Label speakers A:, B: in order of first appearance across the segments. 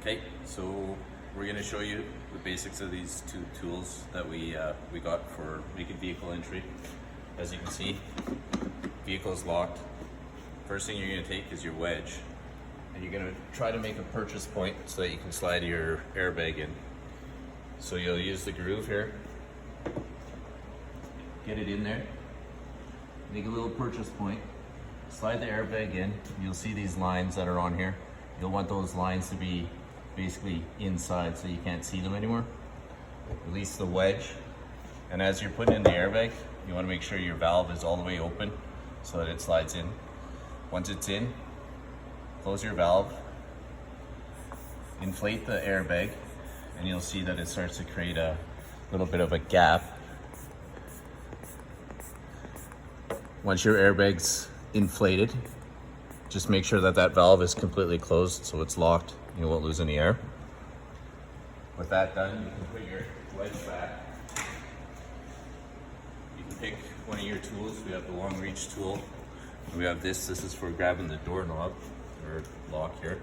A: Okay, so we're going to show you the basics of these two tools that we got for making vehicle entry. As you can see, vehicle is locked. First thing you're going to take is your wedge, and you're going to try to make a purchase point so that you can slide your airbag in. So you'll use the groove here, get it in there, make a little purchase point, slide the airbag in. You'll see these lines that are on here. You'll want those lines to be basically inside so you can't see them anymore. Release the wedge, and as you're putting in the airbag, you want to make sure your valve is all the way open so that it slides in. Once it's in, close your valve, inflate the airbag, and you'll see that it starts to create a little bit of a gap. Once your airbag's inflated, just make sure that that valve is completely closed so it's locked. You won't lose any air. With that done, you can put your wedge back. You can pick one of your tools. We have the long reach tool. And we have this. This is for grabbing the doorknob or lock here.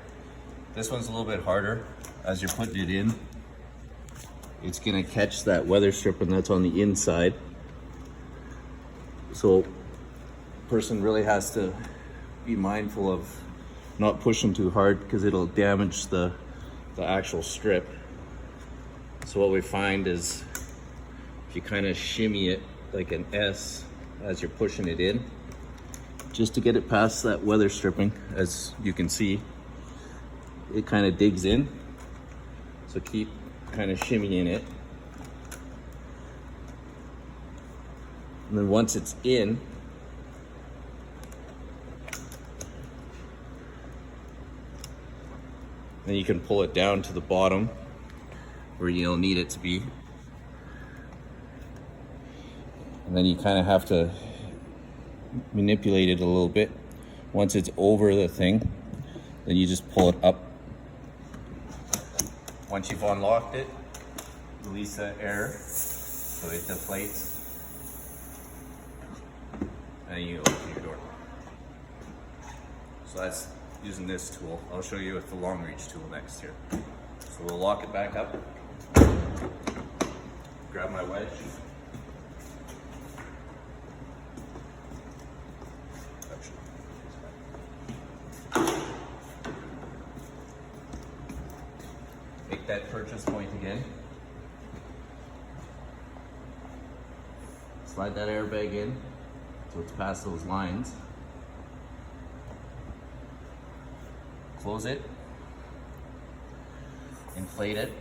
A: This one's a little bit harder. As you're putting it in, it's gonna catch that weather stripping that's on the inside. So, person really has to be mindful of not pushing too hard because it'll damage the actual strip. So what we find is if you kind of shimmy it like an S as you're pushing it in, just to get it past that weather stripping, as you can see, it kind of digs in. So keep kind of shimmying it. And then once it's in, then you can pull it down to the bottom where you'll need it to be. And then you kind of have to manipulate it a little bit. Once it's over the thing, then you just pull it up. Once you've unlocked it, release the air so it deflates. And you open your door. So that's using this tool. I'll show you with the long reach tool next here. So we'll lock it back up. Grab my wedge. Make that purchase point again. Slide that airbag in so it's past those lines. Close it, inflate it,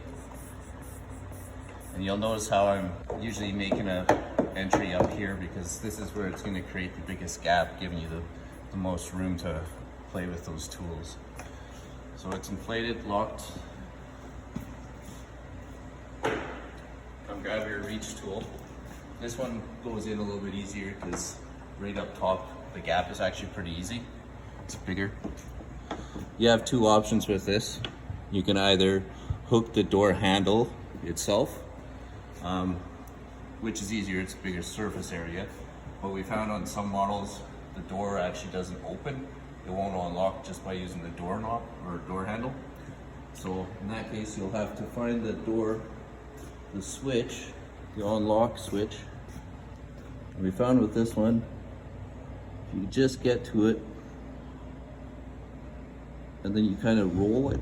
A: and you'll notice how I'm usually making an entry up here because this is where it's going to create the biggest gap, giving you the most room to play with those tools. So it's inflated, locked. Come grab your reach tool. This one goes in a little bit easier because right up top the gap is actually pretty easy. It's bigger. You have two options with this. You can either hook the door handle itself, which is easier, it's a bigger surface area. But we found on some models, the door actually doesn't open. It won't unlock just by using the doorknob or door handle. So in that case, you'll have to find the door, the switch, the unlock switch. And we found with this one, if you just get to it, and then you kind of roll it,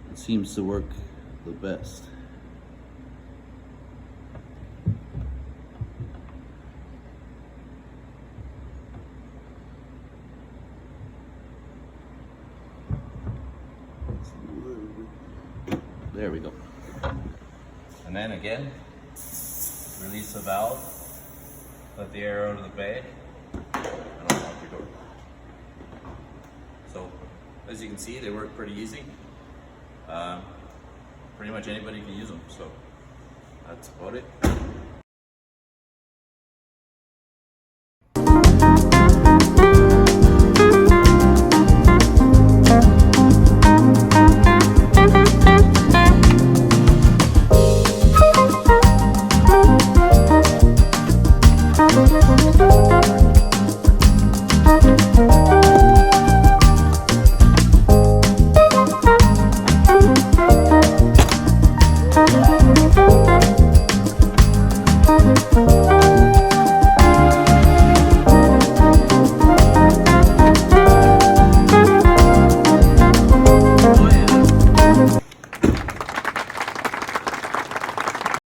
A: it seems to work the best. There we go. And then again, release the valve, let the air out of the bag, and unlock your door. So, as you can see, they work pretty easy. Pretty much anybody can use them, so that's about it.